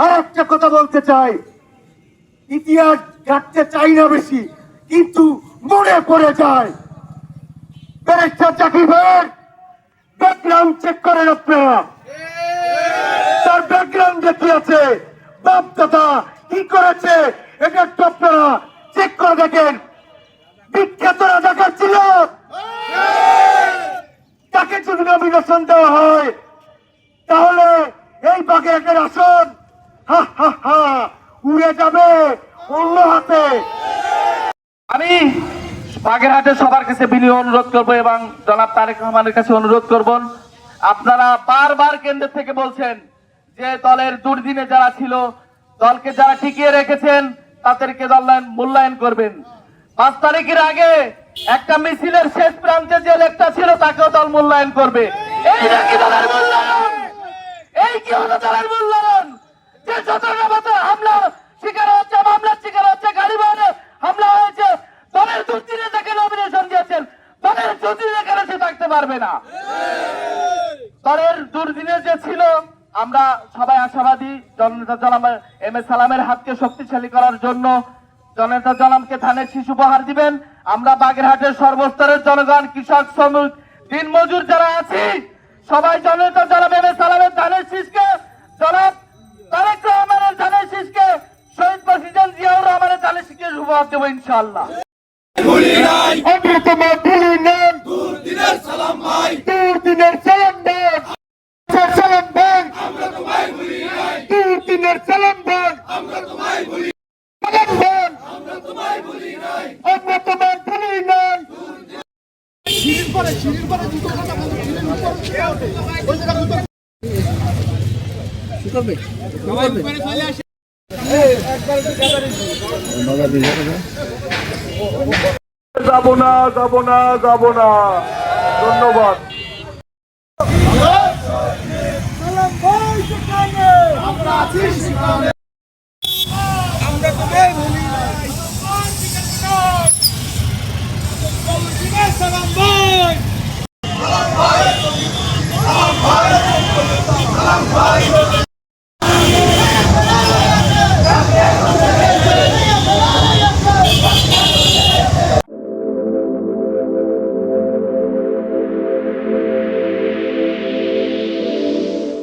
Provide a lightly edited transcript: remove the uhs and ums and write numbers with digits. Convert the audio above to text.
আর একটা কথা বলতে চাই, ইতিহাস ঘাটতে চাই না বেশি, কিন্তু মনে পড়ে যায়। ব্যারিস্টার জাকির ভাইয়ের ব্যাকগ্রাউন্ড চেক করেন আপনারা, তার ব্যাকগ্রাউন্ডে কি আছে, বাপ দাদা কি করেছে, এটা একটু আপনারা চেক করে দেখেন। বিখ্যাত রাজাকার ছিল, তাকে যদি নমিনেশন দেওয়া হয় তাহলে এই বাগেরহাটের আসন উড়ে যাবে অন্য হাতে। আমি বাগেরহাটের সবার কাছে বিনীত অনুরোধ করবো এবং জনাব তারেক রহমানের কাছে অনুরোধ করব, আপনারা বারবার কেন্দ্র থেকে বলছেন যে দলের দুর্দিনে যারা ছিল, দলকে যারা টিকিয়ে রেখেছেন তাদেরকে মূল্যায়ন করবেন। 5 তারিখের আগে একটা মিছিলের শেষ প্রান্তে যে লোকটা ছিল তাকেও দল মূল্যায়ন করবে। এই নাকি দলের মূল্যায়ন? এই কি হলো দলের মূল্যায়ন? যে যত হামলা শিকার হচ্ছে, মামলার শিকার হচ্ছে, গাড়ি বাহনে হামলা হয়েছে, দলের দুর্দিনে তাকে নমিনেশন দিয়েছেন, দলের দুর্দিনে কেন সে থাকতে পারবে না? দলের দুর্দিনে যে ছিল, আমরা সবাই আশাবাদী জননেতা জনাব এম এ সালামের হাতকে শক্তিশালী করার জন্য জননেতা জনাবকে ধানের শীষ উপহার দিবেন। আমরা বাগেরহাটের সর্বস্তরের জনগণ, কৃষক, শ্রমিক, দিনমজুর যারা আছি, সবাই জননেতা জনাব এম এ সালামের ধানের শীষকে, জনাব তারেক রহমানের ধানের শীষকে, শহীদ প্রেসিডেন্ট জিয়াউর রহমানের ধানের শীষকে উপহার দেবো ইনশাআল্লাহ। দুর্দিনের সালাম ভাই, দুর্দিনের সালাম দেন, সালাম দেন, আমরা তোমায় ভুলি নাই। দুর্দিনের সালাম দেন, আমরা তোমায় ভুলি, সালাম দেন, আমরা তোমায় ভুলি নাই। আমরা তোমার ভুলি নাই। যাবো না, যাবো না, যাবো না। ধন্যবাদ। আমরা আছি সেখানে, আমরা তোমায় ভুলি